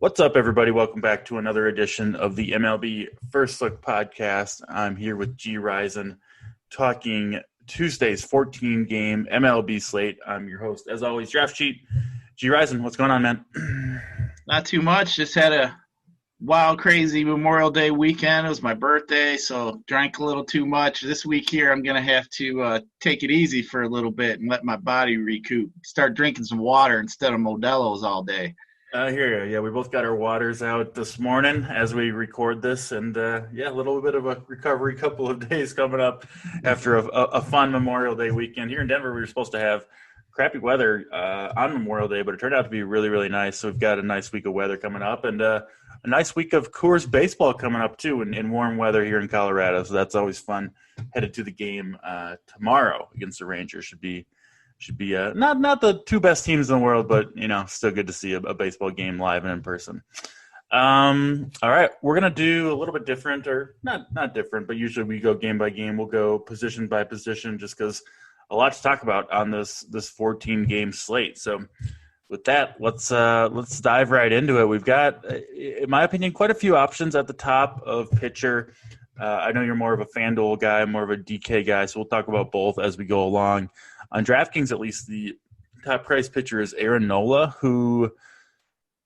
What's up, everybody? Welcome back to another edition of the MLB First Look podcast. I'm here with GRizen, talking Tuesday's 14-game MLB slate. I'm your host, as always, DraftCheat. GRizen, what's going on, man? Not too much. Just had a wild, crazy Memorial Day weekend. It was my birthday, so drank a little too much. This week here, I'm going to have to take it easy for a little bit and let my body recoup. Start drinking some water instead of Modelo's all day. I hear you. Yeah, we both got our waters out this morning as we record this, and a little bit of a recovery couple of days coming up after a fun Memorial Day weekend. Here in Denver, we were supposed to have crappy weather on Memorial Day, but it turned out to be really, really nice. So we've got a nice week of weather coming up, and a nice week of Coors baseball coming up too in warm weather here in Colorado. So that's always fun. Headed to the game tomorrow against the Rangers. Should be not the two best teams in the world, but still good to see a baseball game live and in person. All right, we're gonna do a little bit different, or not different, but usually we go game by game. We'll go position by position, just because a lot to talk about on this 14-game slate. So with that, let's dive right into it. We've got, in my opinion, quite a few options at the top of pitcher. I know you're more of a FanDuel guy, more of a DK guy, so we'll talk about both as we go along. On DraftKings, at least, the top price pitcher is Aaron Nola, who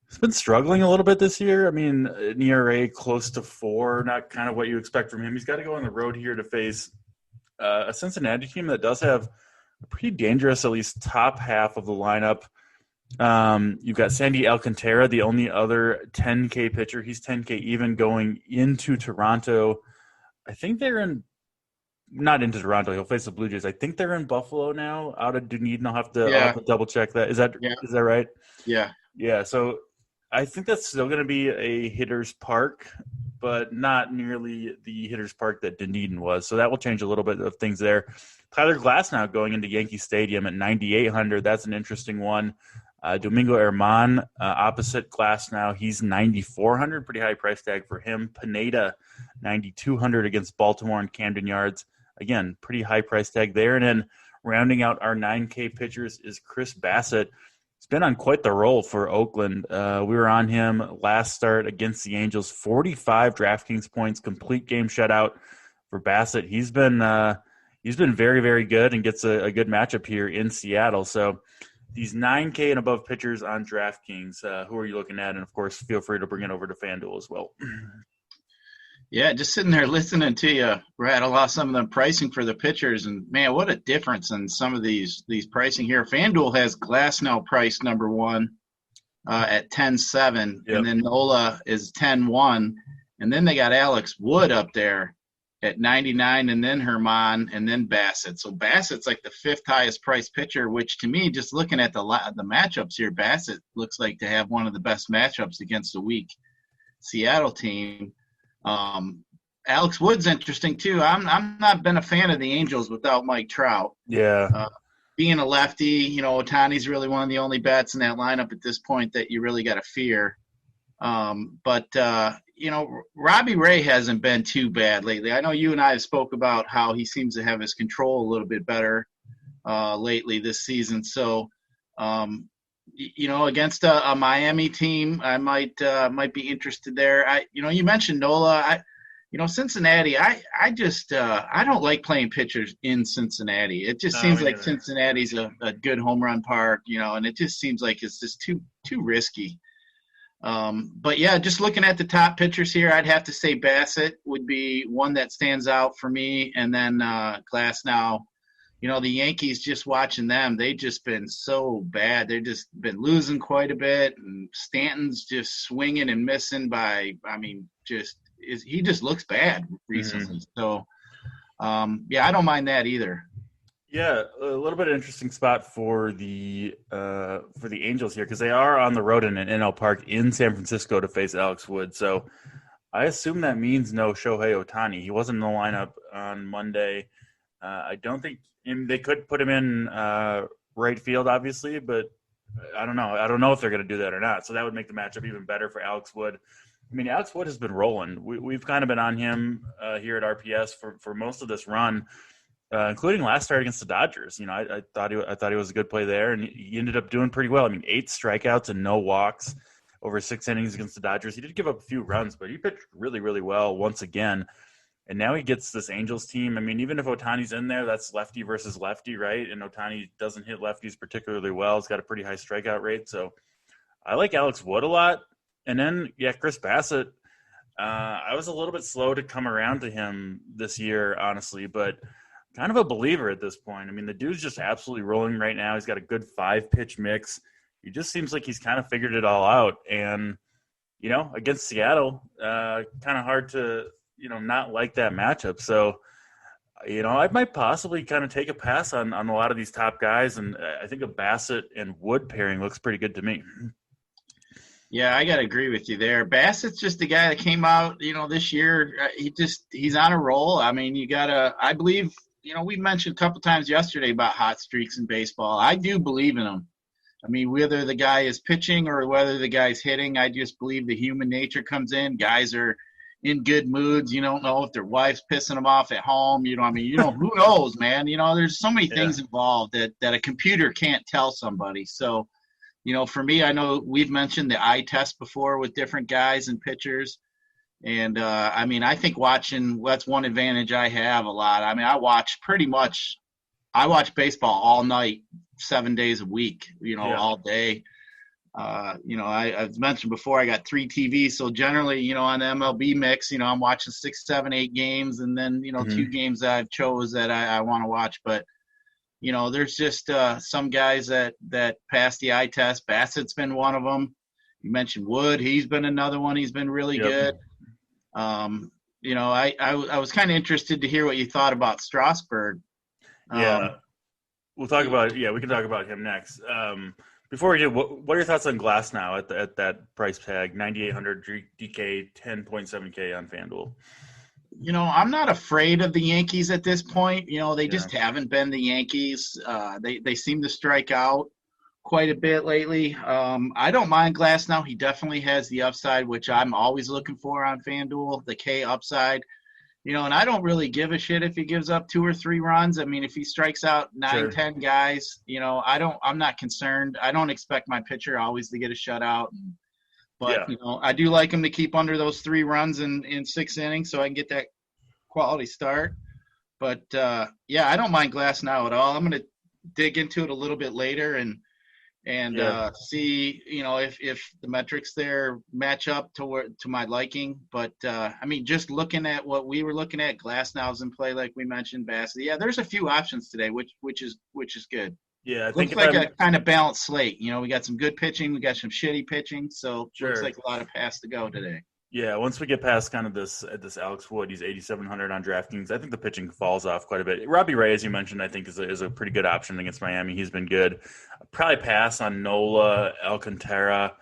has been struggling a little bit this year. I mean, an ERA close to 4, not kind of what you expect from him. He's got to go on the road here to face a Cincinnati team that does have a pretty dangerous, at least top half of the lineup. You've got Sandy Alcantara, the only other 10K pitcher. He's 10K even going into Toronto. I think they're not into Toronto. He'll face the Blue Jays. I think they're in Buffalo now, out of Dunedin. I'll have to double check that. Is that right? Yeah. Yeah. So I think that's still going to be a hitter's park, but not nearly the hitter's park that Dunedin was. So that will change a little bit of things there. Tyler Glasnow going into Yankee Stadium at 9,800. That's an interesting one. Domingo Herman, opposite Glasnow, he's 9,400. Pretty high price tag for him. Pineda, 9,200 against Baltimore and Camden Yards. Again, pretty high price tag there. And then rounding out our 9K pitchers is Chris Bassett. He's been on quite the roll for Oakland. We were on him last start against the Angels. 45 DraftKings points, complete game shutout for Bassett. He's been very, very good and gets a good matchup here in Seattle. So these 9K and above pitchers on DraftKings, who are you looking at? And, of course, feel free to bring it over to FanDuel as well. Yeah, just sitting there listening to you rattle off some of the pricing for the pitchers, and man, what a difference in some of these pricing here. FanDuel has Glasnow priced number 1 at 10.7, and then Nola is 10.1, and then they got Alex Wood up there at 99, and then Herman, and then Bassett. So Bassett's like the 5th highest priced pitcher, which to me, just looking at the matchups here, Bassett looks like to have one of the best matchups against a weak Seattle team. Alex Wood's interesting too. I'm not been a fan of the Angels without Mike Trout. Yeah. Being a lefty, Ohtani's really one of the only bats in that lineup at this point that you really got to fear. But Robbie Ray hasn't been too bad lately. I know you and I have spoke about how he seems to have his control a little bit better lately this season. So, against a Miami team, I might be interested there. You mentioned Nola. Cincinnati. I don't like playing pitchers in Cincinnati. It just seems like Cincinnati's a good home run park, and it just seems like it's just too risky. But yeah, just looking at the top pitchers here, I'd have to say Bassett would be one that stands out for me, and then Glasnow. The Yankees, just watching them, they've just been so bad. They've just been losing quite a bit, and Stanton's just swinging and missing he just looks bad recently. Mm-hmm. So, I don't mind that either. Yeah, a little bit of interesting spot for the Angels here, because they are on the road in an NL Park in San Francisco to face Alex Wood. So I assume that means no Shohei Ohtani. He wasn't in the lineup on Monday. I don't think they could put him in right field, obviously, but I don't know. I don't know if they're going to do that or not. So that would make the matchup even better for Alex Wood. I mean, Alex Wood has been rolling. We've kind of been on him here at RPS for most of this run, including last start against the Dodgers. I thought he was a good play there, and he ended up doing pretty well. I mean, 8 strikeouts and no walks. over 6 innings against the Dodgers. He did give up a few runs, but he pitched really, really well once again. And now he gets this Angels team. I mean, even if Ohtani's in there, that's lefty versus lefty, right? And Ohtani doesn't hit lefties particularly well. He's got a pretty high strikeout rate. So I like Alex Wood a lot. And then, Chris Bassett. I was a little bit slow to come around to him this year, honestly, but kind of a believer at this point. I mean, the dude's just absolutely rolling right now. He's got a good 5-pitch mix. He just seems like he's kind of figured it all out. And, against Seattle, kind of hard to, not like that matchup. So, I might possibly kind of take a pass on a lot of these top guys. And I think a Bassett and Wood pairing looks pretty good to me. Yeah, I got to agree with you there. Bassett's just a guy that came out, this year. He's on a roll. I mean, I believe, we mentioned a couple times yesterday about hot streaks in baseball. I do believe in them. I mean, whether the guy is pitching or whether the guy's hitting, I just believe the human nature comes in. Guys are in good moods. You don't know if their wife's pissing them off at home. Who knows, man? There's so many things involved that a computer can't tell somebody. So, for me, I know we've mentioned the eye test before with different guys and pitchers. And, I think that's one advantage I have a lot. I mean, I watch baseball all night, 7 days a week, all day. I've mentioned before I got 3 TVs. So generally, on the MLB mix, I'm watching 6, 7, 8 games. And then, 2 games that I've chose that I want to watch. But, there's just some guys that pass the eye test. Bassett's been one of them. You mentioned Wood. He's been another one. He's been really good. I was kind of interested to hear what you thought about Strasburg. We'll talk about we can talk about him next. Before we do, what are your thoughts on Glass now at that price tag, 9,800 DK, 10.7K on FanDuel? I'm not afraid of the Yankees at this point. They just haven't been the Yankees. They seem to strike out quite a bit lately. I don't mind Glass now. He definitely has the upside, which I'm always looking for on FanDuel, the K upside. And I don't really give a shit if he gives up 2 or 3 runs. I mean, if he strikes out 9, 10 guys, I'm not concerned. I don't expect my pitcher always to get a shutout. But, I do like him to keep under those 3 runs in 6 innings so I can get that quality start. But, I don't mind Glass now at all. I'm going to dig into it a little bit later and see, if the metrics there match up to my liking. But, just looking at what we were looking at, Glass now is in play like we mentioned, Bassett. Yeah, there's a few options today, which is good. Yeah, I think looks like a kind of balanced slate. We got some good pitching, we got some shitty pitching, so looks like a lot of pass to go today. Yeah, once we get past kind of this Alex Wood, he's 8,700 on DraftKings. I think the pitching falls off quite a bit. Robbie Ray, as you mentioned, I think is a pretty good option against Miami. He's been good. I'd probably pass on Nola, Alcantara,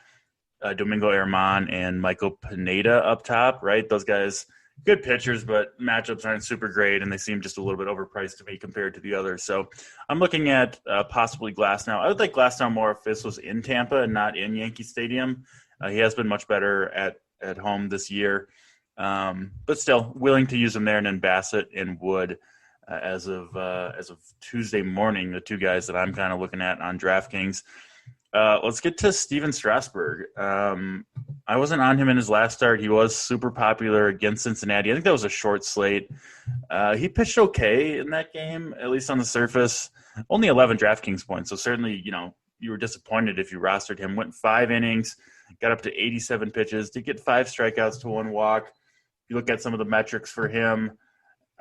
Domingo Herman, and Michael Pineda up top. Right, those guys. Good pitchers, but matchups aren't super great, and they seem just a little bit overpriced to me compared to the others. So I'm looking at possibly Glasnow. I would like Glasnow more if this was in Tampa and not in Yankee Stadium. He has been much better at home this year, but still willing to use him there. And then Bassett and Wood as of Tuesday morning, the 2 guys that I'm kind of looking at on DraftKings. Let's get to Steven Strasburg. I wasn't on him in his last start. He was super popular against Cincinnati. I think that was a short slate. He pitched okay in that game, at least on the surface. Only 11 DraftKings points, so certainly, you were disappointed if you rostered him. Went 5 innings, got up to 87 pitches, did get 5 strikeouts to 1 walk. If you look at some of the metrics for him,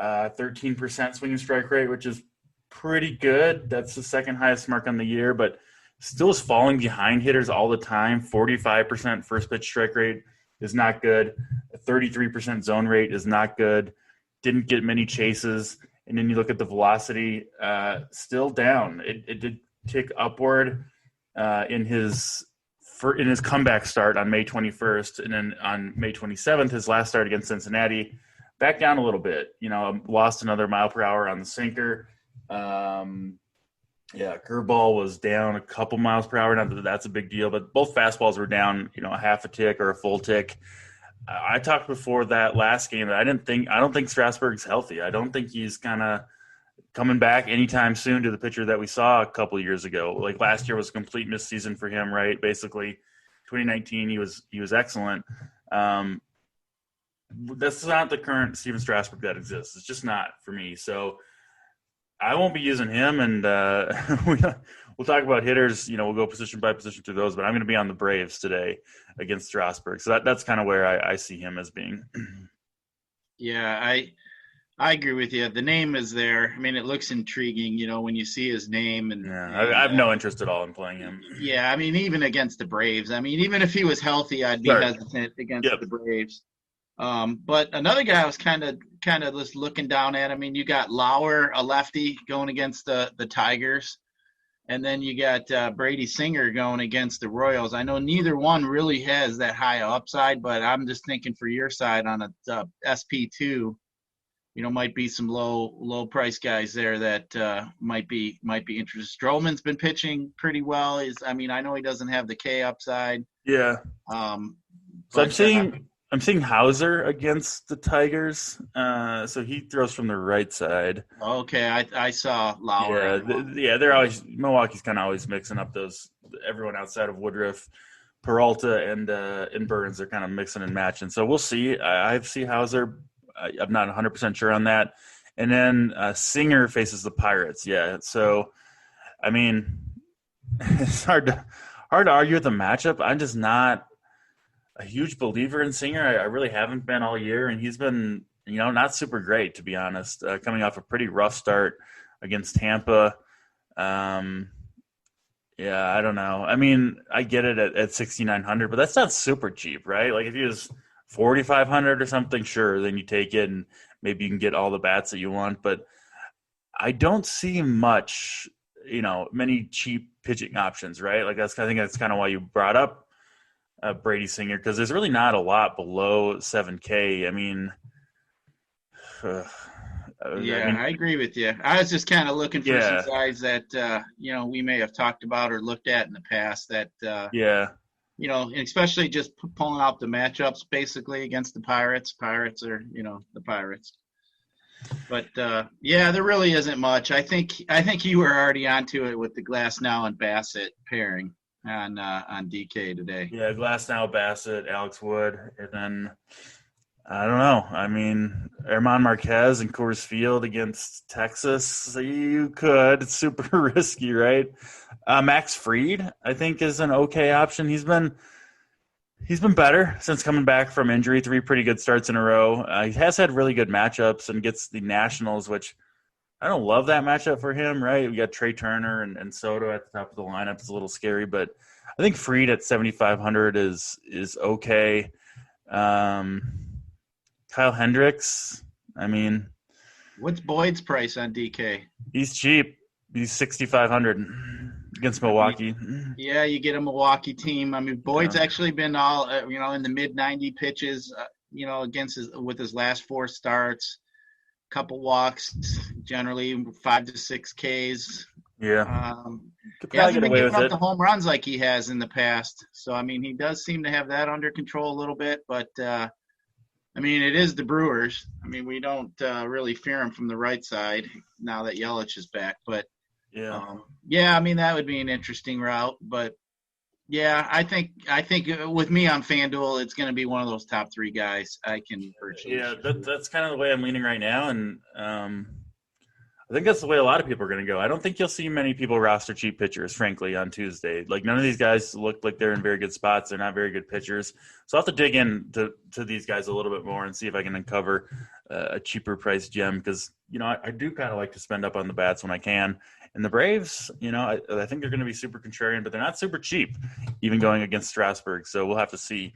13% swinging strike rate, which is pretty good. That's the second highest mark on the year, but still is falling behind hitters all the time. 45% first pitch strike rate is not good. A 33% zone rate is not good. Didn't get many chases. And then you look at the velocity, still down. It did tick upward in his comeback start on May 21st. And then on May 27th, his last start against Cincinnati, back down a little bit. Lost another mile per hour on the sinker. Curveball was down a couple miles per hour. Not that that's a big deal, but both fastballs were down, a half a tick or a full tick. I talked before that last game that I don't think Strasburg's healthy. I don't think he's kind of coming back anytime soon to the pitcher that we saw a couple of years ago. Like last year was a complete missed season for him, right? Basically 2019, he was excellent. That's not the current Steven Strasburg that exists. It's just not for me. So I won't be using him, and we'll talk about hitters. We'll go position by position through those, but I'm going to be on the Braves today against Strasburg. So that's kind of where I see him as being. Yeah, I agree with you. The name is there. I mean, it looks intriguing, when you see his name. And I have no interest at all in playing him. Yeah, I mean, even against the Braves. I mean, even if he was healthy, I'd be hesitant against the Braves. But another guy I was kind of just looking down at. I mean, you got Lauer, a lefty, going against the Tigers, and then you got Brady Singer going against the Royals. I know neither one really has that high upside, but I'm just thinking for your side on a SP2, might be some low price guys there that might be interested. Stroman's been pitching pretty well. I know he doesn't have the K upside. Yeah. So I'm seeing Hauser against the Tigers. So he throws from the right side. Okay, I saw Lauer. They're always – Milwaukee's kind of always mixing up everyone outside of Woodruff. Peralta and Burns are kind of mixing and matching. So we'll see. I see Hauser. I'm not 100% sure on that. And then Singer faces the Pirates. Yeah, so, I mean, it's hard to argue with the matchup. I'm just not – a huge believer in Singer. I really haven't been all year, and he's been, not super great, to be honest, coming off a pretty rough start against Tampa. I don't know. I mean, I get it at 6,900, but that's not super cheap, right? Like if he was 4,500 or something, sure, then you take it, and maybe you can get all the bats that you want. But I don't see much, many cheap pitching options, right? Like I think that's kind of why you brought up Brady Singer, because there's really not a lot below 7K. I mean, I agree with you. I was just kind of looking for some guys that we may have talked about or looked at in the past that especially just pulling out the matchups basically against the Pirates. Pirates are the Pirates. But there really isn't much. I think you were already onto it with the Glasnow and Bassett pairing on DK today. Yeah, Glasnow, Bassett, Alex Wood, and then I don't know. I mean, Herman Marquez and Coors Field against Texas. You could. It's super risky, right? Max Fried, I think, is an okay option. He's been better since coming back from injury. 3 pretty good starts in a row. He has had really good matchups and gets the Nationals, which I don't love that matchup for him, right? We got Trey Turner and Soto at the top of the lineup. It's a little scary, but I think Fried at 7,500 is okay. Kyle Hendricks, I mean. What's Boyd's price on DK? He's cheap. He's 6,500 against Milwaukee. You get a Milwaukee team. I mean, Boyd's actually been all, in the mid-90 pitches, with his last 4 starts. Couple walks, generally 5 to 6 Ks. Yeah. He hasn't been giving up the home runs like he has in the past. So, I mean, he does seem to have that under control a little bit. But, I mean, it is the Brewers. I mean, we don't really fear him from the right side now that Yelich is back. But, I mean, that would be an interesting route. But, I think with me on FanDuel, it's going to be one of those top 3 guys I can purchase. Yeah, that's kind of the way I'm leaning right now, and I think that's the way a lot of people are going to go. I don't think you'll see many people roster cheap pitchers, frankly, on Tuesday. Like none of these guys look like they're in very good spots. They're not very good pitchers, so I'll have to dig in to these guys a little bit more and see if I can uncover a cheaper price gem because I do kind of like to spend up on the bats when I can. And the Braves, I think they're going to be super contrarian, but they're not super cheap, even going against Strasburg. So we'll have to see.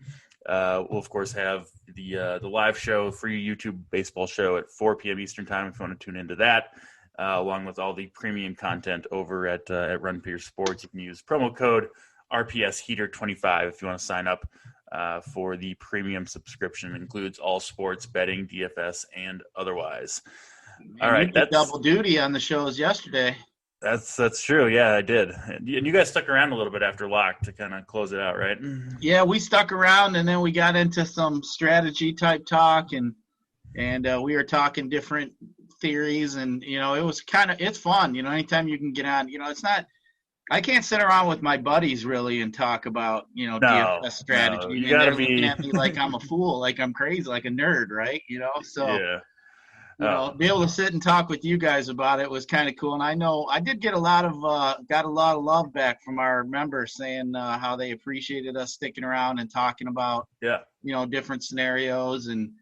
We'll, of course, have the live show, free YouTube baseball show at 4 p.m. Eastern time if you want to tune into that, along with all the premium content over at Run Pier Sports. You can use promo code RPS Heater 25 if you want to sign up for the premium subscription. It includes all sports, betting, DFS, and otherwise. All right, that's double duty on the shows yesterday. That's true. Yeah, I did. And you guys stuck around a little bit after lock to kind of close it out, right? Yeah, we stuck around, and then we got into some strategy type talk, and we were talking different theories, and it was it's fun. Anytime you can get on, it's not I can't sit around with my buddies really and talk about, DFS strategy. You And got they're to looking be. at me like I'm a fool, like I'm crazy, like a nerd, right? So, Yeah. Oh, be able to sit and talk with you guys about it was kind of cool. And I know I did get got a lot of love back from our members saying how they appreciated us sticking around and talking about, yeah. different scenarios, and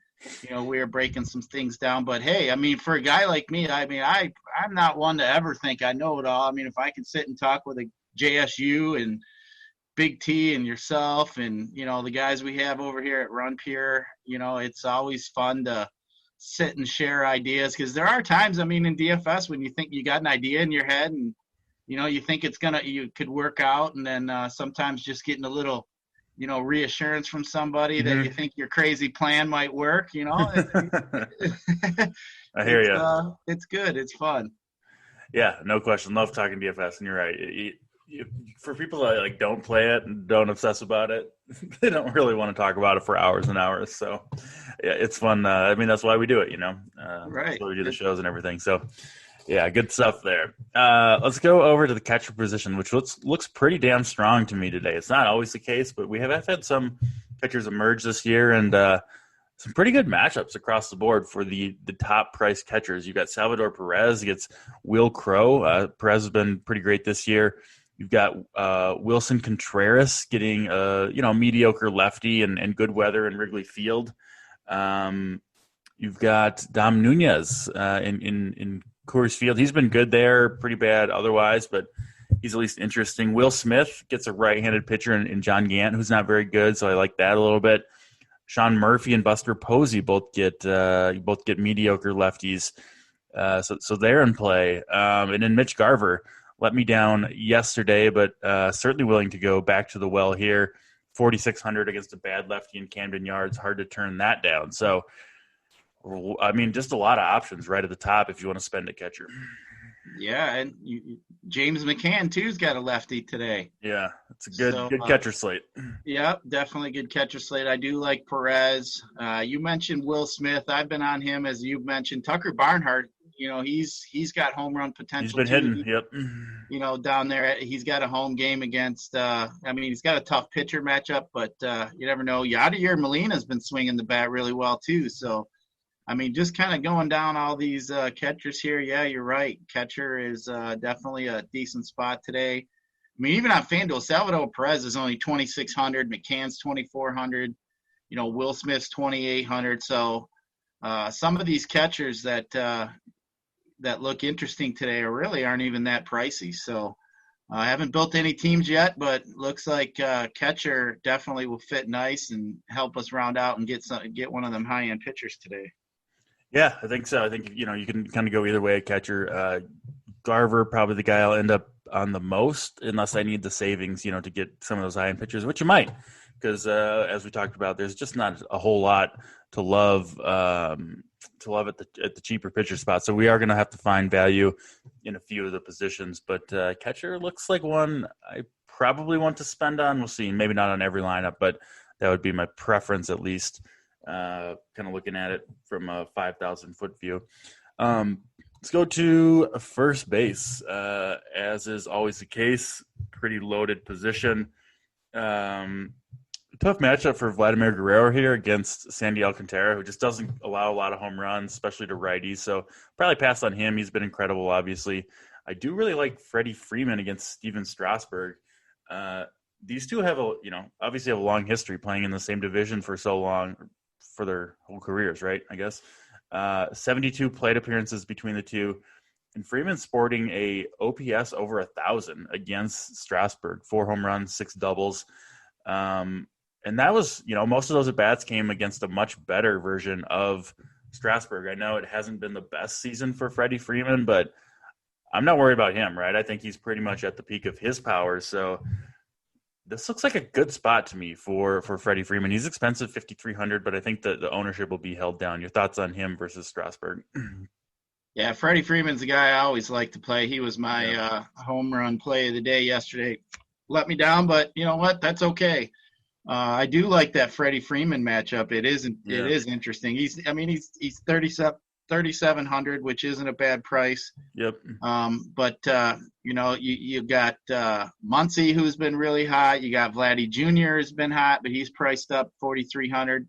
we were breaking some things down. But hey, I mean, for a guy like me, I mean, I'm not one to ever think I know it all. I mean, if I can sit and talk with a JSU and Big T and yourself and the guys we have over here at Run Pure, it's always fun to sit and share ideas, because there are times, I mean, in DFS when you think you got an idea in your head and you think you could work out, and then sometimes just getting a little reassurance from somebody that you think your crazy plan might work. I hear you. It's good, it's fun. Yeah, no question. Love talking DFS, and you're right. For people that like don't play it and don't obsess about it, they don't really want to talk about it for hours and hours. So, yeah, it's fun. I mean, that's why we do it. Right. That's why we do the shows and everything. So, yeah, good stuff there. Let's go over to the catcher position, which looks pretty damn strong to me today. It's not always the case, but we have had some pitchers emerge this year, and some pretty good matchups across the board for the top price catchers. You've got Salvador Perez against Will Crow. Perez has been pretty great this year. You've got Wilson Contreras getting a mediocre lefty and good weather in Wrigley Field. You've got Dom Nunez in Coors Field. He's been good there, pretty bad otherwise, but he's at least interesting. Will Smith gets a right-handed pitcher in John Gant, who's not very good, so I like that a little bit. Sean Murphy and Buster Posey both get mediocre lefties, so they're in play. And then Mitch Garver let me down yesterday, but certainly willing to go back to the well here. 4,600 against a bad lefty in Camden Yards, hard to turn that down. So, I mean, just a lot of options right at the top if you want to spend a catcher. Yeah, and James McCann too's got a lefty today. Yeah, it's a good catcher slate. Yeah, definitely good catcher slate. I do like Perez. You mentioned Will Smith. I've been on him, as you've mentioned. Tucker Barnhart, he's got home run potential. He's been hitting, yep. Down there, he's got a home game against. He's got a tough pitcher matchup, but you never know. Yadier Molina's been swinging the bat really well too. So, I mean, just kind of going down all these catchers here. Yeah, you're right. Catcher is definitely a decent spot today. I mean, even on FanDuel, Salvador Perez is only 2,600. McCann's 2,400. Will Smith's 2,800. So some of these catchers that look interesting today aren't even that pricey. So I haven't built any teams yet, but looks like catcher definitely will fit nice and help us round out and get one of them high-end pitchers today. Yeah, I think so. I think, you can kind of go either way at catcher. Garver, probably the guy I'll end up on the most, unless I need the savings, to get some of those high-end pitchers, which you might, because as we talked about, there's just not a whole lot to love at the cheaper pitcher spot. So we are going to have to find value in a few of the positions. But catcher looks like one I probably want to spend on. We'll see. Maybe not on every lineup, but that would be my preference at least. Kind of looking at it from a 5,000-foot view. Let's go to first base. As is always the case, pretty loaded position. Tough matchup for Vladimir Guerrero here against Sandy Alcantara, who just doesn't allow a lot of home runs, especially to righties. So probably pass on him. He's been incredible, obviously. I do really like Freddie Freeman against Steven Strasburg. These two have obviously have a long history playing in the same division for so long, for their whole careers, right? I guess 72 plate appearances between the two, and Freeman sporting a OPS over 1,000 against Strasburg, 4 home runs, 6 doubles, and that was most of those at bats came against a much better version of Strasburg. I know it hasn't been the best season for Freddie Freeman, but I'm not worried about him, right? I think he's pretty much at the peak of his powers, so. This looks like a good spot to me for Freddie Freeman. He's expensive, 5,300, but I think the ownership will be held down. Your thoughts on him versus Strasburg? Yeah, Freddie Freeman's a guy I always like to play. He was my home run play of the day yesterday. Let me down, but you know what? That's okay. I do like that Freddie Freeman matchup. It is interesting. He's 37 $3,700, which isn't a bad price. Yep. But you got Muncy, who's been really hot. You got Vladdy Jr. has been hot, but he's priced up $4,300.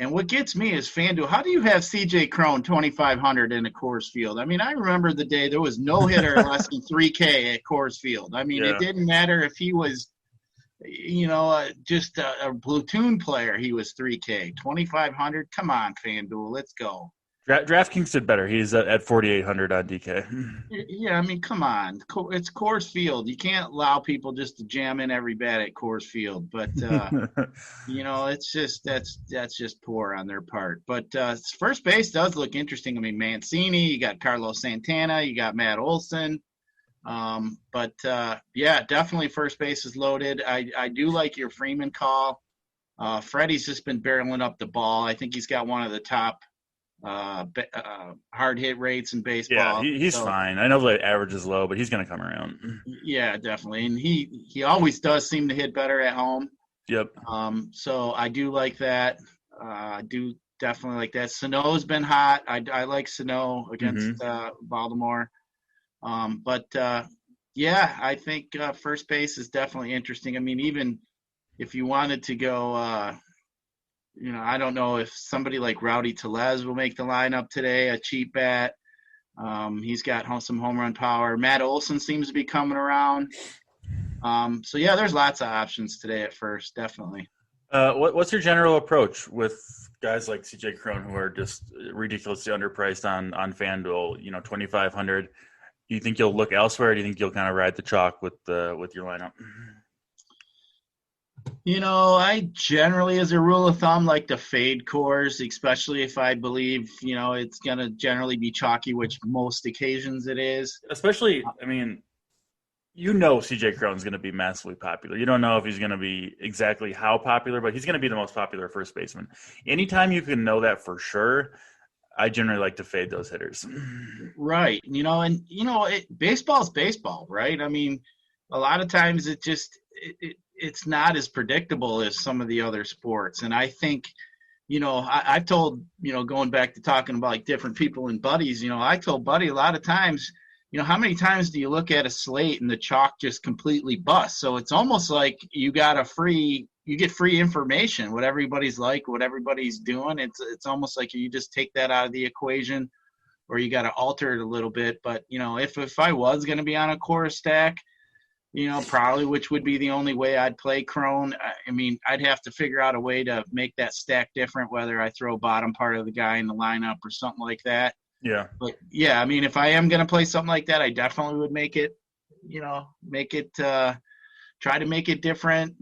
And what gets me is FanDuel. How do you have C.J. Cron 2,500 in a Coors Field? I mean, I remember the day there was no hitter less than 3K at Coors Field. I mean, It didn't matter if he was, just a platoon player. He was 3K, 2,500. Come on, FanDuel, let's go. DraftKings did better. He's at 4,800 on DK. Yeah, I mean, come on. It's Coors Field. You can't allow people just to jam in every bat at Coors Field. But, it's just that's just poor on their part. But first base does look interesting. I mean, Mancini, you got Carlos Santana, you got Matt Olson. Definitely first base is loaded. I do like your Freeman call. Freddie's just been barreling up the ball. I think he's got one of the top hard hit rates in baseball. Yeah, he's fine. I know the average is low, but he's going to come around. Yeah, definitely. And he always does seem to hit better at home. Yep. So I do like that. I do definitely like that. Sano's been hot. I like Sano against Baltimore. I think first base is definitely interesting. I mean, even if you wanted to go I don't know if somebody like Rowdy Tellez will make the lineup today, a cheap bat. He's got some home run power. Matt Olson seems to be coming around. There's lots of options today at first, definitely. What's your general approach with guys like C.J. Cron who are just ridiculously underpriced on FanDuel, 2,500? Do you think you'll look elsewhere, or do you think you'll kind of ride the chalk with your lineup? I generally, as a rule of thumb, like to fade Coors, especially if I believe, it's going to generally be chalky, which most occasions it is. Especially, I mean, CJ Cron's going to be massively popular. You don't know if he's going to be exactly how popular, but he's going to be the most popular first baseman. Anytime you can know that for sure, I generally like to fade those hitters. Right. Baseball's baseball, right? I mean, a lot of times it's not as predictable as some of the other sports. And I think, I've told, going back to talking about like different people and buddies, I told Buddy a lot of times, how many times do you look at a slate and the chalk just completely busts? So it's almost like you get free information, what everybody's like, what everybody's doing. It's almost like you just take that out of the equation, or you got to alter it a little bit. But, if I was going to be on a Coors stack, probably, which would be the only way I'd play Cron. I mean, I'd have to figure out a way to make that stack different, whether I throw bottom part of the guy in the lineup or something like that. Yeah. But, I mean, if I am going to play something like that, I definitely would try to make it different,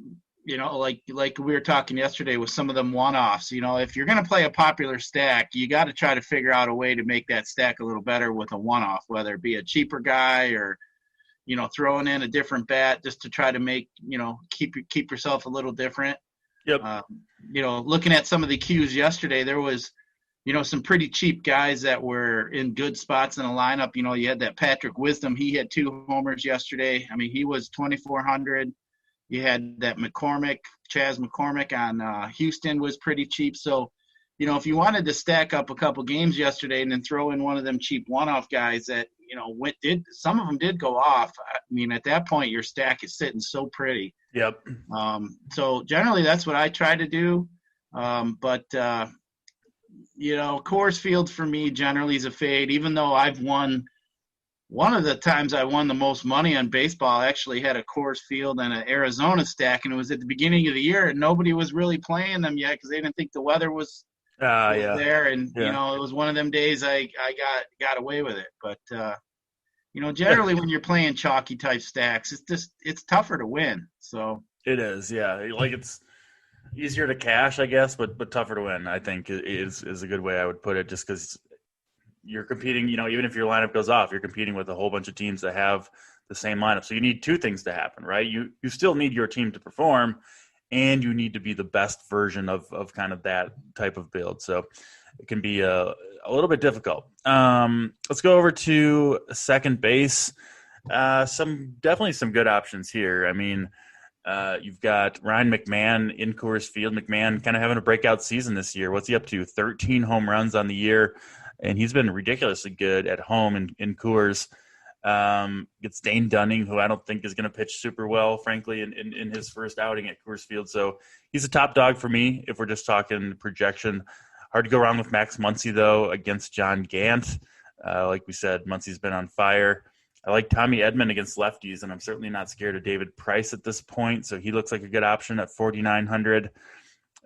like we were talking yesterday with some of them one-offs. If you're going to play a popular stack, you got to try to figure out a way to make that stack a little better with a one-off, whether it be a cheaper guy or throwing in a different bat just to try to make, keep yourself a little different. Yep. Looking at some of the cues yesterday, there was, some pretty cheap guys that were in good spots in the lineup. You had that Patrick Wisdom. He had 2 homers yesterday. I mean, he was 2,400. You had that Chaz McCormick on Houston was pretty cheap. So, if you wanted to stack up a couple games yesterday and then throw in one of them cheap one-off guys that, some of them did go off. I mean, at that point, your stack is sitting so pretty. Yep. So generally that's what I try to do. Coors Field for me generally is a fade, even though I've won. One of the times I won the most money on baseball, I actually had a Coors Field and an Arizona stack, and it was at the beginning of the year, and nobody was really playing them yet because they didn't think the weather was there. And, it was one of them days I got away with it. But, generally when you're playing chalky type stacks, it's tougher to win. So it is. Yeah. Like it's easier to cash, I guess, but tougher to win, I think is a good way I would put it, just because you're competing, even if your lineup goes off, you're competing with a whole bunch of teams that have the same lineup. So you need 2 things to happen, right? You still need your team to perform, and you need to be the best version of kind of that type of build. So it can be a little bit difficult. Let's go over to second base. Definitely some good options here. I mean, you've got Ryan McMahon in Coors Field. McMahon kind of having a breakout season this year. What's he up to? 13 home runs on the year. and he's been ridiculously good at home in Coors. Gets Dane Dunning, who I don't think is going to pitch super well, frankly, in his first outing at Coors Field. So he's a top dog for me if we're just talking projection. Hard to go wrong with Max Muncy, though, against John Gant. Like we said, Muncy's been on fire. I like Tommy Edman against lefties, and I'm certainly not scared of David Price at this point. So he looks like a good option at 4,900.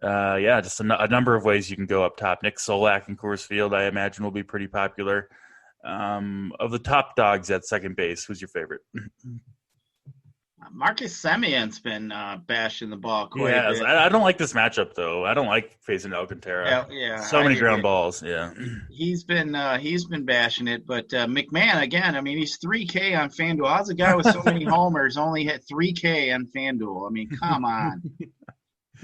Just a number of ways you can go up top. Nick Solak in Coors Field, I imagine, will be pretty popular. Of the top dogs at second base, who's your favorite? Marcus Semion's been bashing the ball quite a bit. I don't like this matchup, though. I don't like facing Alcantara. So many ground balls. Yeah, he's been bashing it, but McMahon again. I mean, he's 3K on FanDuel. How's a guy with so many homers only hit 3K on FanDuel? I mean, come on.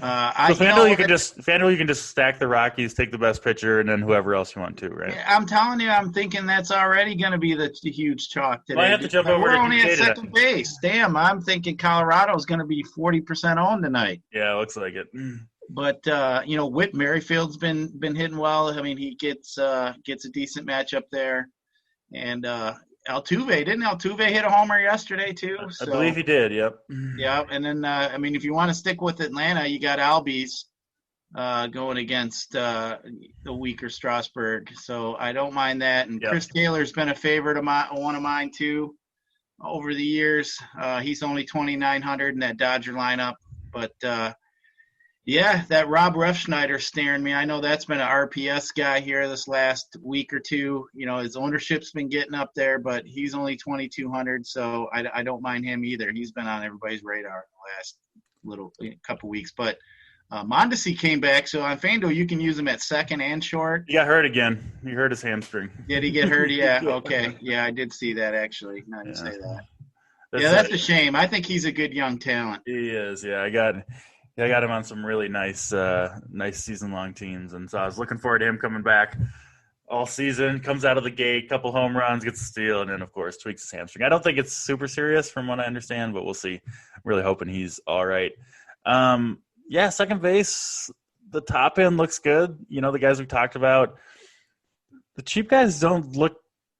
FanDuel, you can just stack the Rockies, take the best pitcher, and then whoever else you want to, right? I'm telling you, I'm thinking that's already going to be the huge chalk today. Well, I have to jump over We're to only at second base. Damn, I'm thinking Colorado's going to be 40% owned tonight. Yeah, looks like it. But Whit Merrifield's been hitting well. I mean, he gets a decent matchup there, and Altuve, didn't Altuve hit a homer yesterday too? I believe he did, yep. Yeah, and then, if you want to stick with Atlanta, you got Albies going against the weaker Strasburg. So I don't mind that. And Chris Taylor's been a favorite of one of mine too over the years. He's only 2,900 in that Dodger lineup. But, that Rob Refschneider's staring me. I know that's been an RPS guy here this last week or two. His ownership's been getting up there, but he's only 2,200, so I don't mind him either. He's been on everybody's radar the last couple weeks. But Mondesi came back, so on FanDuel you can use him at second and short. He got hurt again. He hurt his hamstring. Did he get hurt? Yeah, okay. Yeah, I did see that actually. I didn't say that. That's a shame. I think he's a good young talent. He is, yeah. I got him on some really nice season-long teams, and so I was looking forward to him coming back all season. Comes out of the gate, couple home runs, gets a steal, and then, of course, tweaks his hamstring. I don't think it's super serious from what I understand, but we'll see. I'm really hoping he's all right. Second base, the top end looks good. The guys we talked about. The cheap guys don't look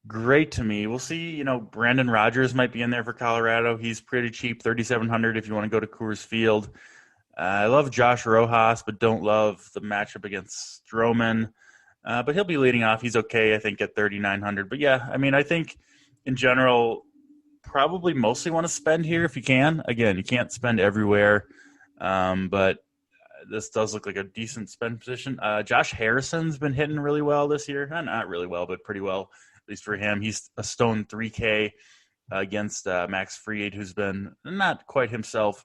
great to me. We'll see. Brandon Rogers might be in there for Colorado. He's pretty cheap, 3,700 if you want to go to Coors Field. I love Josh Rojas, but don't love the matchup against Stroman. But he'll be leading off. He's okay, I think, at 3,900. But, I think in general, probably mostly want to spend here if you can. Again, you can't spend everywhere. But this does look like a decent spend position. Josh Harrison's been hitting really well this year. Not really well, but pretty well, at least for him. He's a stone 3K against Max Fried, who's been not quite himself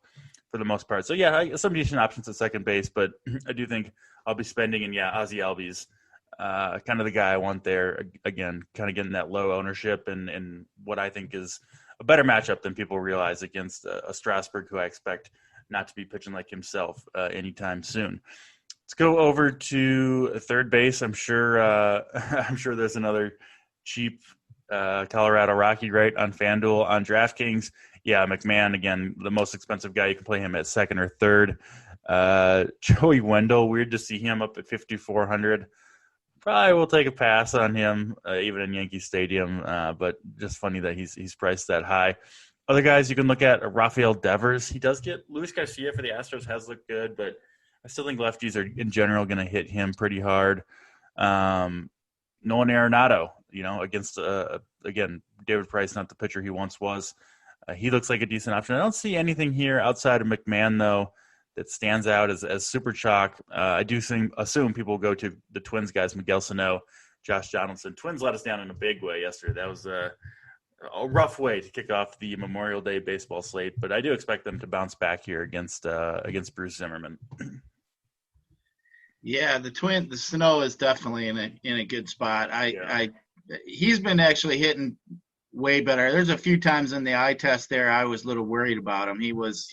for the most part. So, some decent options at second base, but I do think I'll be spending, and Ozzie Albies, kind of the guy I want there. Again, kind of getting that low ownership and what I think is a better matchup than people realize against a Strasburg, who I expect not to be pitching like himself anytime soon. Let's go over to third base. I'm sure there's another cheap Colorado Rocky right on FanDuel. On DraftKings, McMahon, again, the most expensive guy. You can play him at second or third. Joey Wendell, weird to see him up at 5,400. Probably will take a pass on him, even in Yankee Stadium, but just funny that he's priced that high. Other guys you can look at are Rafael Devers. He does get Luis Garcia for the Astros, has looked good, but I still think lefties are in general going to hit him pretty hard. Nolan Arenado, against, again, David Price, not the pitcher he once was. He looks like a decent option. I don't see anything here outside of McMahon, though, that stands out as super chalk. I do assume people will go to the Twins guys, Miguel Sano, Josh Donaldson. Twins let us down in a big way yesterday. That was a rough way to kick off the Memorial Day baseball slate, but I do expect them to bounce back here against Bruce Zimmerman. Yeah, the Sano is definitely in a good spot. He's been actually hitting way better. There's a few times in the eye test there I was a little worried about him. He looks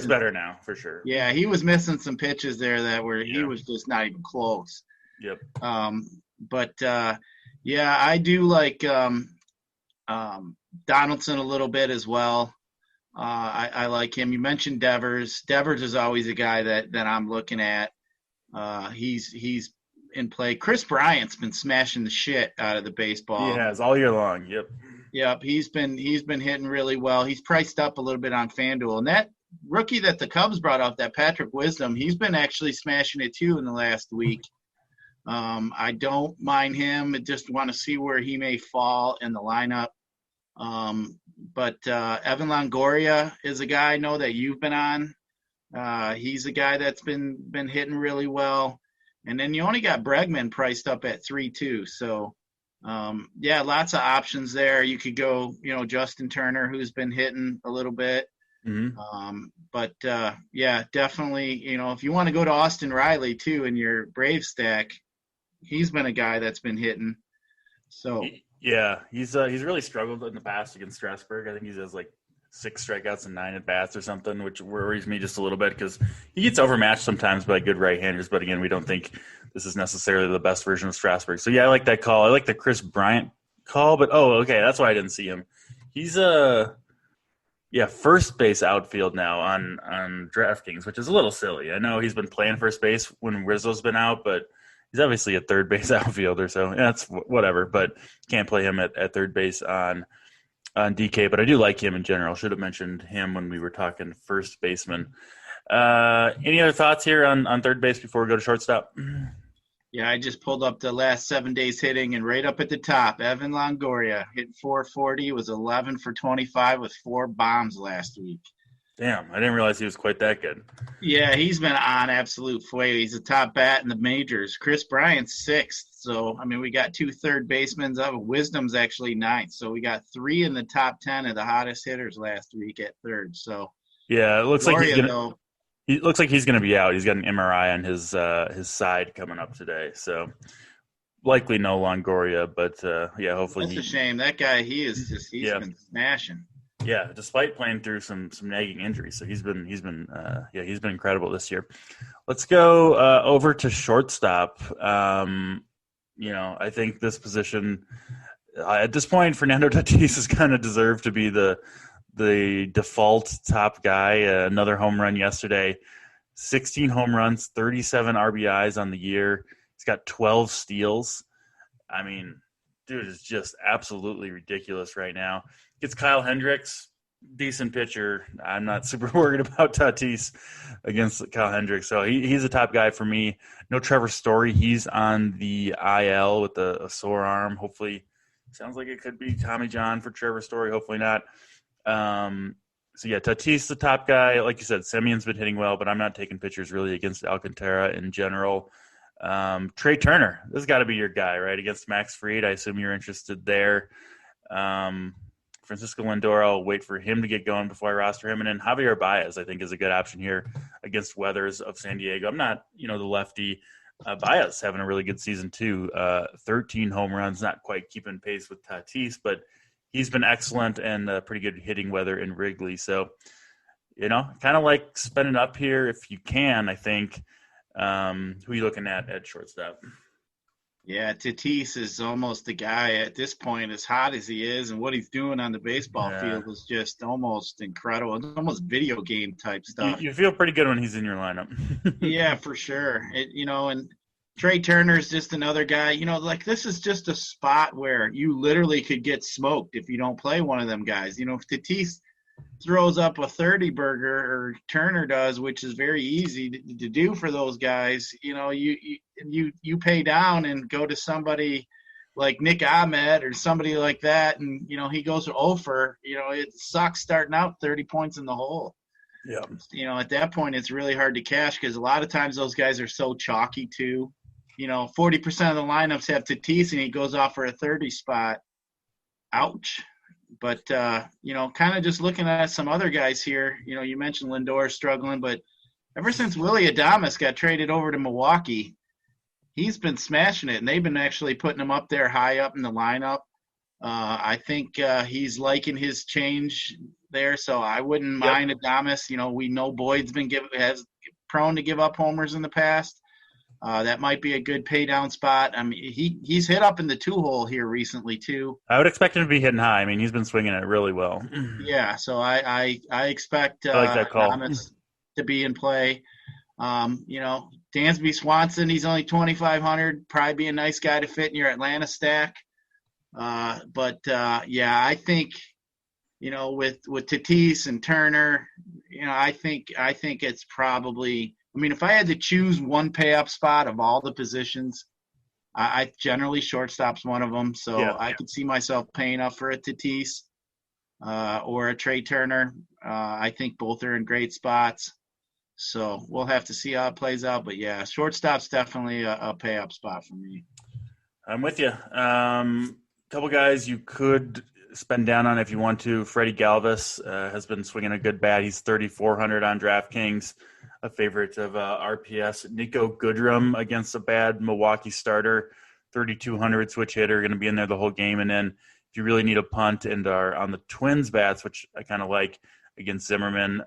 better now for sure. Yeah, he was missing some pitches there he was just not even close. Yep. I do like Donaldson a little bit as well. I like him. You mentioned Devers. Devers is always a guy that I'm looking at. He's in play. Chris Bryant's been smashing the shit out of the baseball. He has all year long. Yep. Yep, he's been hitting really well. He's priced up a little bit on FanDuel, and that rookie that the Cubs brought up, that Patrick Wisdom, he's been actually smashing it too in the last week. I don't mind him. I just want to see where he may fall in the lineup. But Evan Longoria is a guy I know that you've been on. He's a guy that's been hitting really well. And then you only got Bregman priced up at 3-2. So, lots of options there. You could go, Justin Turner, who's been hitting a little bit. Mm-hmm. Definitely, if you want to go to Austin Riley too in your Brave stack, he's been a guy that's been hitting. So yeah, he's really struggled in the past against Strasburg. I think he has like 6 strikeouts and 9 at bats or something, which worries me just a little bit because he gets overmatched sometimes by good right-handers. But again, we don't think this is necessarily the best version of Strasburg. So yeah, I like that call. I like the Chris Bryant call, but okay, that's why I didn't see him. He's first base outfield now on DraftKings, which is a little silly. I know he's been playing first base when Rizzo's been out, but he's obviously a third base outfielder, so that's whatever. But can't play him at third base on DK. But I do like him in general. Should have mentioned him when we were talking first baseman. Any other thoughts here on third base before we go to shortstop? Yeah, I just pulled up the last 7 days hitting, and right up at the top, Evan Longoria hit 440, was 11 for 25 with 4 bombs last week. Damn, I didn't realize he was quite that good. Yeah, he's been on absolute flail. He's a top bat in the majors. Chris Bryant's 6th. So, we got 2 third basemen. Wisdom's actually 9th. So we got 3 in the top 10 of the hottest hitters last week at third. So yeah, it looks like he looks like he's going to be out. He's got an MRI on his side coming up today. So likely no Longoria, but hopefully. That's a shame. That guy, he's been smashing. Yeah, despite playing through some nagging injuries, so he's been incredible this year. Let's go over to shortstop. I think this position at this point, Fernando Tatis has kind of deserved to be the default top guy. Another home run yesterday, 16 home runs, 37 RBIs on the year. He's got 12 steals. Dude is just absolutely ridiculous right now. Gets Kyle Hendricks, decent pitcher. I'm not super worried about Tatis against Kyle Hendricks. So he's a top guy for me. No Trevor Story. He's on the IL with a sore arm. Hopefully, sounds like it could be Tommy John for Trevor Story. Hopefully not. Tatis the top guy. Like you said, Semion's been hitting well, but I'm not taking pitchers really against Alcantara in general. Trey Turner, this has got to be your guy, right? Against Max Fried. I assume you're interested there. Francisco Lindor, I'll wait for him to get going before I roster him. And then Javier Baez, I think, is a good option here against Weathers of San Diego. I'm not, the lefty. Baez having a really good season too. 13 home runs, not quite keeping pace with Tatis, but he's been excellent and pretty good hitting weather in Wrigley. So, kind of like spending up here if you can, I think. Who are you looking at shortstop? Yeah, Tatis is almost the guy at this point, as hot as he is, and what he's doing on the baseball field is just almost incredible. It's almost video game type stuff. You feel pretty good when he's in your lineup. Yeah, for sure. And Trey Turner is just another guy. This is just a spot where you literally could get smoked if you don't play one of them guys. If Tatis throws up a 30 burger, or Turner does, which is very easy to do for those guys, you pay down and go to somebody like Nick Ahmed or somebody like that, and he goes to over. It sucks starting out 30 points in the hole. Yeah. At that point, it's really hard to cash because a lot of times those guys are so chalky too. 40% of the lineups have Tatis and he goes off for a 30 spot. Ouch. But, kind of just looking at some other guys here, you mentioned Lindor struggling, but ever since Willy Adames got traded over to Milwaukee, he's been smashing it, and they've been actually putting him up there high up in the lineup. I think he's liking his change there, so I wouldn't mind Adames. We know Boyd's been prone to give up homers in the past. That might be a good pay down spot. He's hit up in the 2-hole here recently too. I would expect him to be hitting high. He's been swinging it really well. Yeah, so I expect I like that call. Adames to be in play. Dansby Swanson, he's only 2,500. Probably be a nice guy to fit in your Atlanta stack. I think, with Tatis and Turner, I think it's probably. I mean, if I had to choose one pay-up spot of all the positions, I generally shortstop's one of them. So yeah. I could see myself paying up for a Tatis or a Trey Turner. I think both are in great spots. So we'll have to see how it plays out. But, yeah, shortstop's definitely a pay-up spot for me. I'm with you. Couple guys you could spend down on if you want to. Freddie Galvez has been swinging a good bat. He's 3,400 on DraftKings, a favorite of RPS. Nico Goodrum against a bad Milwaukee starter, 3,200 switch hitter, going to be in there the whole game. And then if you really need a punt and are on the Twins bats, which I kind of like against Zimmerman,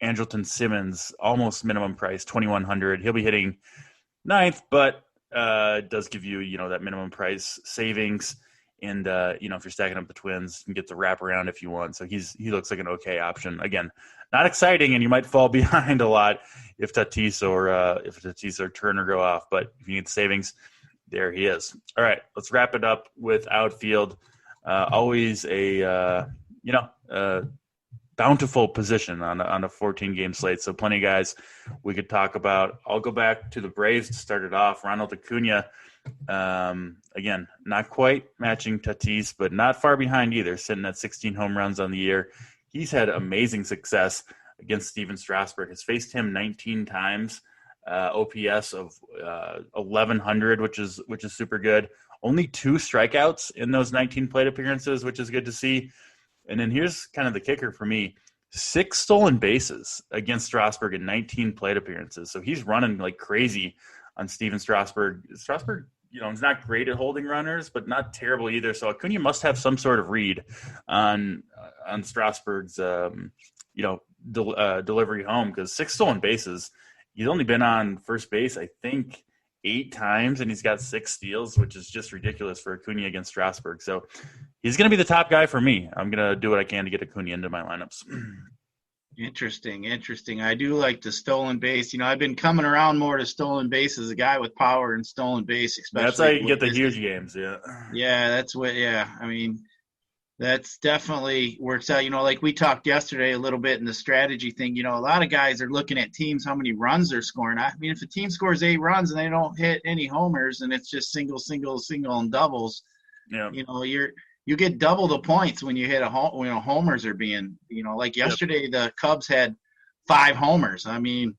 Andrelton Simmons, almost minimum price, 2,100. He'll be hitting ninth, but it does give you, that minimum price savings. And, if you're stacking up the Twins, you can get the wraparound if you want. So he looks like an okay option. Again, not exciting, and you might fall behind a lot if Tatis or Turner go off. But if you need the savings, there he is. All right, let's wrap it up with outfield. Always a bountiful position on a 14-game slate. So plenty of guys we could talk about. I'll go back to the Braves to start it off. Ronald Acuna, again, not quite matching Tatis, but not far behind either, sitting at 16 home runs on the year. He's had amazing success against Steven Strasburg. Has faced him 19 times, OPS of 1,100, which is super good. Only 2 strikeouts in those 19 plate appearances, which is good to see. And then here's kind of the kicker for me. 6 stolen bases against Strasburg in 19 plate appearances. So he's running like crazy on Steven Strasburg. Strasburg, he's not great at holding runners, but not terrible either. So Acuna must have some sort of read on Strasburg's, delivery home, because 6 stolen bases. He's only been on first base, I think, 8 times, and he's got 6 steals, which is just ridiculous for Acuna against Strasburg. So he's going to be the top guy for me. I'm going to do what I can to get Acuna into my lineups. Interesting. I do like the stolen base. I've been coming around more to stolen base as a guy with power and stolen base, especially. That's how you get the huge games, yeah. Yeah, that's what. Yeah, I mean, that's definitely works out. Like we talked yesterday a little bit in the strategy thing. A lot of guys are looking at teams, how many runs they're scoring. I mean, if a team scores 8 runs and they don't hit any homers and it's just single, and doubles, yeah, you get double the points when you hit a home. Homers are being, like yesterday, the Cubs had 5 homers. I mean,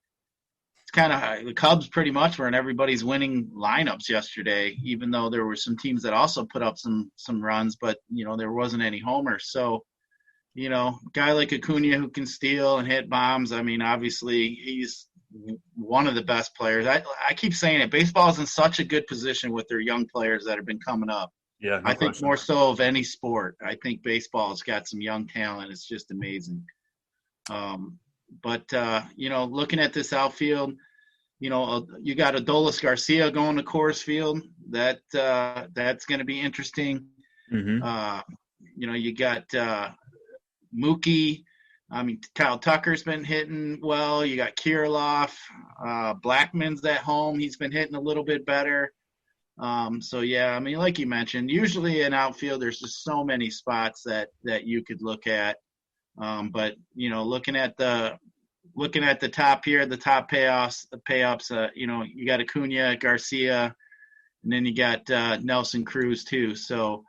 it's kind of the Cubs pretty much were in everybody's winning lineups yesterday, even though there were some teams that also put up some runs, but there wasn't any homers. So, guy like Acuna who can steal and hit bombs. I mean, obviously he's one of the best players. I keep saying it. Baseball is in such a good position with their young players that have been coming up. Yeah, I think more so of any sport. I think baseball's got some young talent. It's just amazing. But looking at this outfield, you got Adolis Garcia going to Coors Field. That's going to be interesting. Mm-hmm. You got Mookie. I mean, Kyle Tucker's been hitting well. You got Kirilloff. Blackman's at home. He's been hitting a little bit better. So yeah, I mean, like you mentioned, usually in outfield, there's just so many spots that you could look at. But looking at the top here, the top payups, you got Acuna, Garcia, and then you got Nelson Cruz too. So,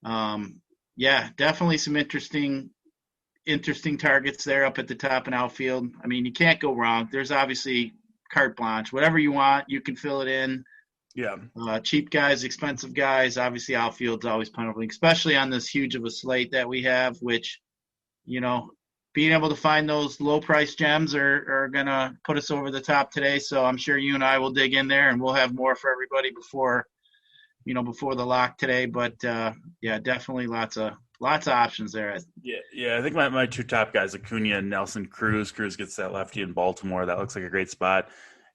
yeah, definitely some interesting targets there up at the top in outfield. I mean, you can't go wrong. There's obviously carte blanche. Whatever you want, you can fill it in. Yeah. Cheap guys, expensive guys. Obviously, outfield's always plentiful, especially on this huge of a slate that we have, which, being able to find those low-price gems are going to put us over the top today. So I'm sure you and I will dig in there, and we'll have more for everybody before the lock today. But, yeah, definitely lots of options there. Yeah. I think my 2 top guys, Acuna and Nelson Cruz. Cruz gets that lefty in Baltimore. That looks like a great spot.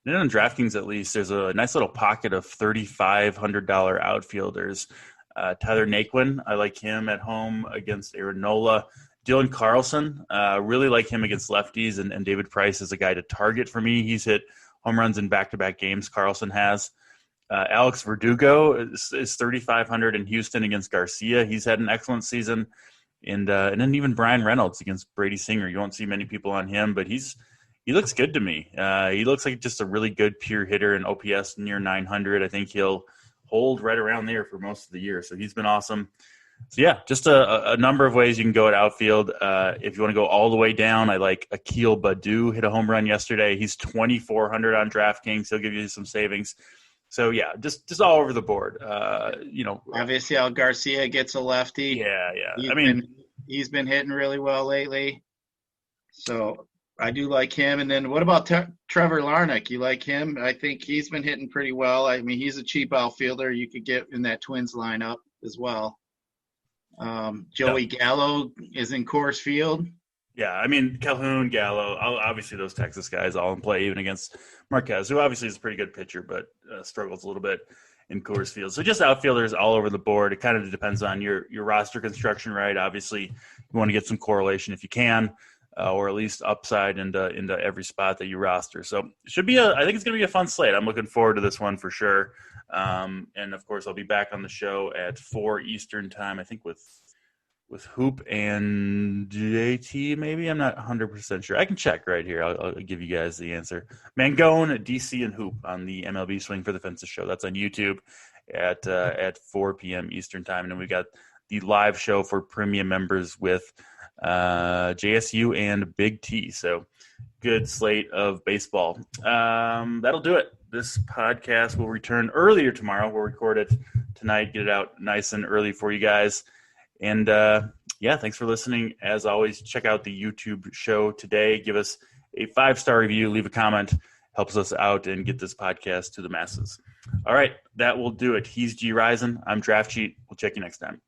And then on DraftKings, at least, there's a nice little pocket of $3,500 outfielders. Tyler Naquin, I like him at home against Aaron Nola. Dylan Carlson, really like him against lefties, and David Price is a guy to target for me. He's hit home runs in back-to-back games Carlson has. Alex Verdugo is 3,500 in Houston against Garcia. He's had an excellent season. And then even Brian Reynolds against Brady Singer. You won't see many people on him, but he looks good to me. He looks like just a really good pure hitter, and OPS near 900. I think he'll hold right around there for most of the year. So he's been awesome. So, yeah, just a number of ways you can go at outfield. If you want to go all the way down, I like Akil Baddoo hit a home run yesterday. He's 2,400 on DraftKings. He'll give you some savings. So, yeah, just all over the board. Obviously, Al Garcia gets a lefty. Yeah. He's been hitting really well lately. So I do like him. And then what about Trevor Larnach? You like him? I think he's been hitting pretty well. I mean, he's a cheap outfielder you could get in that Twins lineup as well. Joey Gallo is in Coors Field. Yeah, I mean, Calhoun, Gallo, obviously those Texas guys all in play, even against Marquez, who obviously is a pretty good pitcher, but struggles a little bit in Coors Field. So just outfielders all over the board. It kind of depends on your roster construction, right? Obviously, you want to get some correlation if you can, or at least upside into every spot that you roster. So it should be I think it's going to be a fun slate. I'm looking forward to this one for sure. And, of course, I'll be back on the show at 4 Eastern time, I think with Hoop and JT, maybe. I'm not 100% sure. I can check right here. I'll give you guys the answer. Mangone, DC, and Hoop on the MLB Swing for the Fences show. That's on YouTube at 4 p.m. Eastern time. And then we got the live show for premium members with JSU and Big T. So good slate of baseball. That'll do it. This podcast will return earlier tomorrow. We'll record it tonight, get it out nice and early for you guys. And, thanks for listening. As always, check out the YouTube show today. Give us a 5-star review. Leave a comment. Helps us out and get this podcast to the masses. All right, that will do it. He's GRizen. I'm DraftCheat. We'll check you next time.